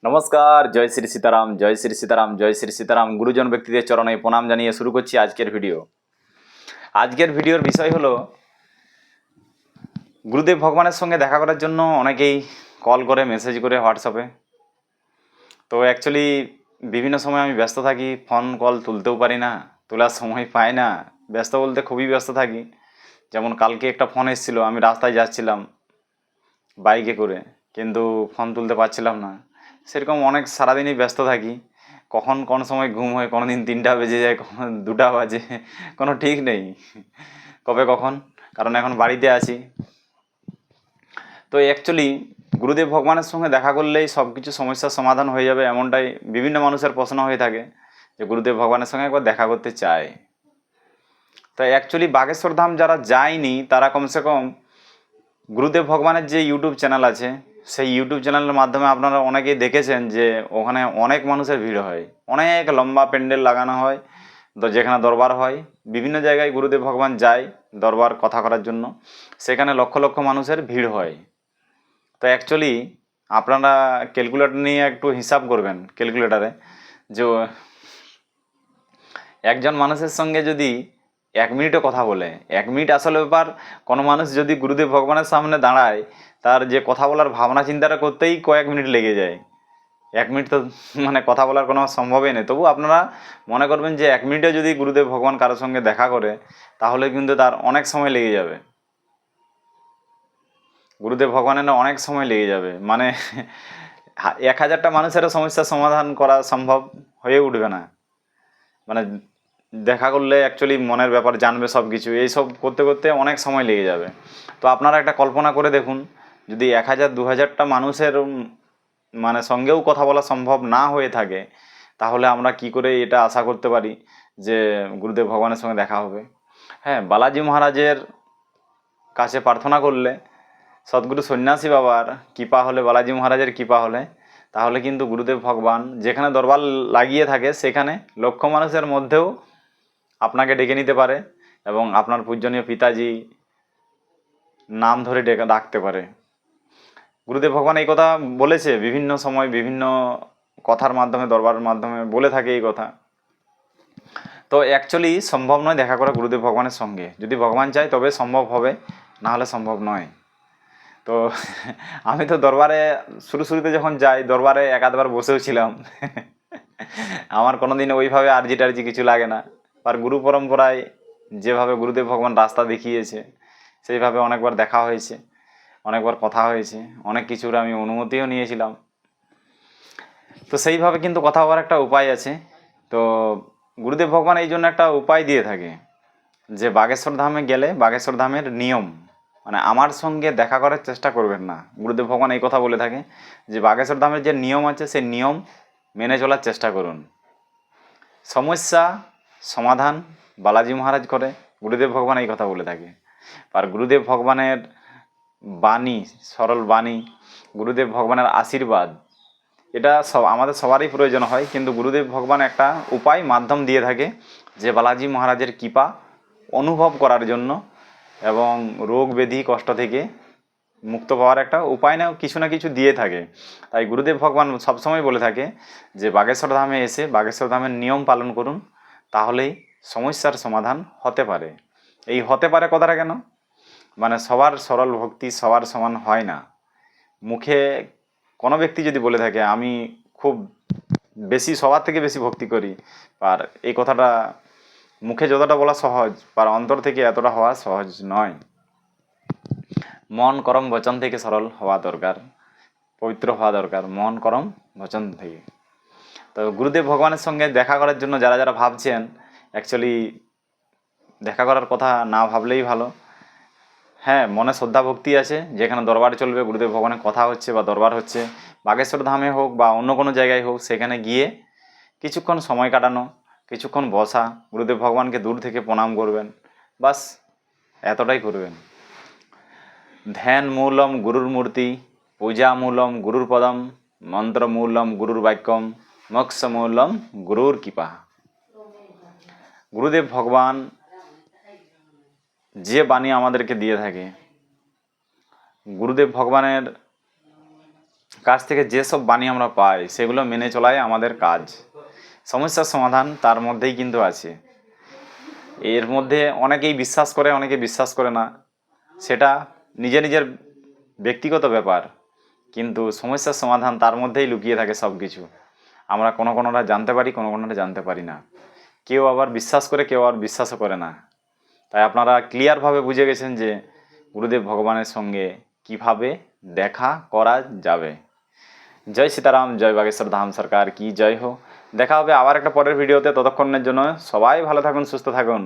নমস্কার, জয় শ্রী সীতারাম, জয় শ্রী সীতারাম, জয় শ্রী সীতারাম। গুরুজন ব্যক্তিদের চরণে প্রণাম জানিয়ে শুরু করছি আজকের ভিডিও। আজকের ভিডিওর বিষয় হলো গুরুদেব ভগবানের সঙ্গে দেখা করার জন্য অনেকেই কল করে, মেসেজ করে হোয়াটসঅ্যাপে। তো অ্যাকচুয়ালি বিভিন্ন সময় আমি ব্যস্ত থাকি, ফোন কল তুলতেও পারি না, তোলার সময় পাই না। ব্যস্ত বলতে খুবই ব্যস্ত থাকি। যেমন কালকে একটা ফোন এসেছিলো, আমি রাস্তায় যাচ্ছিলাম বাইকে করে, কিন্তু ফোন তুলতে পারছিলাম না। সেরকম অনেক সারাদিনই ব্যস্ত থাকি। কখন কোন সময় ঘুম হয়, কোনো দিন 3টা বেজে যায়, কখন 2টা বাজে, কোনো ঠিক নেই কবে কখন। কারণ এখন বাড়িতে আছি। তো অ্যাকচুয়ালি গুরুদেব ভগবানের সঙ্গে দেখা করলেই সব কিছু সমস্যার সমাধান হয়ে যাবে, এমনটাই বিভিন্ন মানুষের প্রশ্ন হয়ে থাকে যে গুরুদেব ভগবানের সঙ্গে একবার দেখা করতে চায়। তাই অ্যাকচুয়ালি বাগেশ্বর ধাম যারা যায়নি তারা কমসে কম গুরুদেব ভগবানের যে ইউটিউব চ্যানেল আছে, সেই ইউটিউব চ্যানেলের মাধ্যমে আপনারা অনেকেই দেখেছেন যে ওখানে অনেক মানুষের ভিড় হয়, অনেক লম্বা প্যান্ডেল লাগানো হয়। তো যেখানে দরবার হয়, বিভিন্ন জায়গায় গুরুদেব ভগবান যায় দরবার কথা করার জন্য, সেখানে লক্ষ লক্ষ মানুষের ভিড় হয়। তো অ্যাকচুয়ালি আপনারা ক্যালকুলেটর নিয়ে একটু হিসাব করবেন, ক্যালকুলেটারে, যে একজন মানুষের সঙ্গে যদি 1 মিনিটও কথা বলে, 1 মিনিট আসলে ব্যাপার, কোনো মানুষ যদি গুরুদেব ভগবানের সামনে দাঁড়ায়, তার যে কথা বলার ভাবনা চিন্তাটা করতেই কয়েক মিনিট লেগে যায়। 1 মিনিট তো মানে কথা বলার কোনো সম্ভবই নেই। তবু আপনারা মনে করবেন যে 1 মিনিটে যদি গুরুদেব ভগবান কারোর সঙ্গে দেখা করে, তাহলে কিন্তু তার অনেক সময় লেগে যাবে। গুরুদেব ভগবানের অনেক সময় লেগে যাবে, মানে 1000টা মানুষেরও সমস্যার সমাধান করা সম্ভব হয়ে উঠবে না। মানে দেখা করলে অ্যাকচুয়ালি মনের ব্যাপার জানবে সব কিছু, এইসব করতে করতে অনেক সময় লেগে যাবে। তো আপনারা একটা কল্পনা করে দেখুন, যদি 1000-2000টা মানুষের মানে সঙ্গেও কথা বলা সম্ভব না হয়ে থাকে, তাহলে আমরা কি করে এটা আশা করতে পারি যে গুরুদেব ভগবানের সঙ্গে দেখা হবে? হ্যাঁ, বালাজি মহারাজের কাছে প্রার্থনা করলে, সদ্গুরু সন্ন্যাসী বাবার কৃপা হলে, বালাজি মহারাজের কৃপা হলে, তাহলে কিন্তু গুরুদেব ভগবান যেখানে দরবার লাগিয়ে থাকে সেখানে লক্ষ মানুষের মধ্যেও আপনাকে ডেকে নিতে পারে এবং আপনার পূজনীয় পিতাজি নাম ধরে ডাকতে পারে। গুরুদেব ভগবান এই কথা বলেছে বিভিন্ন সময়, বিভিন্ন কথার মাধ্যমে, দরবারের মাধ্যমে বলে থাকে এই কথা। তো অ্যাকচুয়ালি সম্ভব নয় দেখা করা গুরুদেব ভগবানের সঙ্গে। যদি ভগবান চায় তবে সম্ভব হবে, না হলে সম্ভব নয়। তো আমি তো দরবারে শুরুতে যখন যাই, দরবারে একাধবার বসেও ছিলাম। আমার কোনোদিন ওইভাবে আর্জি টার্জি কিছু লাগে না। আর গুরু পরম্পরায় যেভাবে গুরুদেব ভগবান রাস্তা দেখিয়েছে, সেইভাবে অনেকবার দেখা হয়েছে, অনেকবার কথা হয়েছে, অনেক কিছুর আমি অনুমতিও নিয়েছিলাম। তো সেইভাবে কিন্তু কথা হওয়ার একটা উপায় আছে। তো গুরুদেব ভগবান এই জন্য একটা উপায় দিয়ে থাকে যে বাগেশ্বর ধামে গেলে বাগেশ্বর ধামের নিয়ম, মানে আমার সঙ্গে দেখা করার চেষ্টা করবেন না। গুরুদেব ভগবান এই কথা বলে থাকে যে বাগেশ্বর ধামের যে নিয়ম আছে সেই নিয়ম মেনে চলার চেষ্টা করুন। সমস্যা সমাধান বালাজি মহারাজ করে, গুরুদেব ভগবান এই কথা বলে থাকে। আর গুরুদেব ভগবানের বাণী, সরল বাণী, গুরুদেব ভগবানের আশীর্বাদ, এটা সব আমাদের সবারই প্রয়োজন হয়। কিন্তু গুরুদেব ভগবান একটা উপায় মাধ্যম দিয়ে থাকে যে বালাজি মহারাজের কৃপা অনুভব করার জন্য এবং রোগ ব্যাধি কষ্ট থেকে মুক্ত পাওয়ার একটা উপায় না কিছু দিয়ে থাকে। তাই গুরুদেব ভগবান সবসময় বলে থাকে যে বাগেশ্বর ধামে এসে বাগেশ্বর ধামের নিয়ম পালন করুন, তাহলেই সমস্যার সমাধান হতে পারে। এই হতে পারে কথাটা কেন, মানে সবার সরল ভক্তি সবার সমান হয় না। মুখে কোনো ব্যক্তি যদি বলে থাকে আমি খুব বেশি, সবার থেকে বেশি ভক্তি করি, আর এই কথাটা মুখে যতটা বলা সহজ, আর অন্তর থেকে এতটা হওয়া সহজ নয়। মন করম বচন থেকে সরল হওয়া দরকার, পবিত্র হওয়া দরকার, মন করম বচন থেকে। তো গুরুদেব ভগবানের সঙ্গে দেখা করার জন্য যারা যারা ভাবছেন, অ্যাকচুয়ালি দেখা করার কথা না ভাবলেই ভালো। হ্যাঁ, মনে শ্রদ্ধা ভক্তি আছে, যেখানে দরবার চলবে, গুরুদেব ভগবানের কথা হচ্ছে বা দরবার হচ্ছে, বাগেশ্বর ধামে হোক বা অন্য কোনো জায়গায় হোক, সেখানে গিয়ে কিছুক্ষণ সময় কাটানো, কিছুক্ষণ বসা, গুরুদেব ভগবানকে দূর থেকে প্রণাম করবেন, বাস এতটাই করবেন। ধ্যান মূলম গুরুর মূর্তি, পূজা মূলম গুরুর পদম, মন্ত্র মূলম গুরুর বাক্যম, মোক্ষ মূলম গুরুর কৃপা। গুরুদেব ভগবান যে বাণী আমাদেরকে দিয়ে থাকে, গুরুদেব ভগবানের কাছ থেকে যেসব বাণী আমরা পাই সেগুলো মেনে চলাই আমাদের কাজ। সমস্যার সমাধান তার মধ্যেই কিন্তু আছে। এর মধ্যে অনেকেই বিশ্বাস করে, অনেকে বিশ্বাস করে না, সেটা নিজের নিজের ব্যক্তিগত ব্যাপার। কিন্তু সমস্যার সমাধান তার মধ্যেই লুকিয়ে থাকে সব কিছু। আমরা কোনোটা জানতে পারি, কোনোটা জানতে পারি না। কেউ আবার বিশ্বাস করে, কেউ আবার বিশ্বাসও করে না। তাই আপনারা ক্লিয়ারভাবে বুঝে গেছেন যে গুরুদেব ভগবানের সঙ্গে কিভাবে দেখা করা যাবে। জয় সীতারাম, জয় বাগেশ্বর ধাম সরকার কি জয় হো। দেখা হবে আবার একটা পরের ভিডিওতে। ততক্ষণের জন্য সবাই ভালো থাকুন, সুস্থ থাকুন।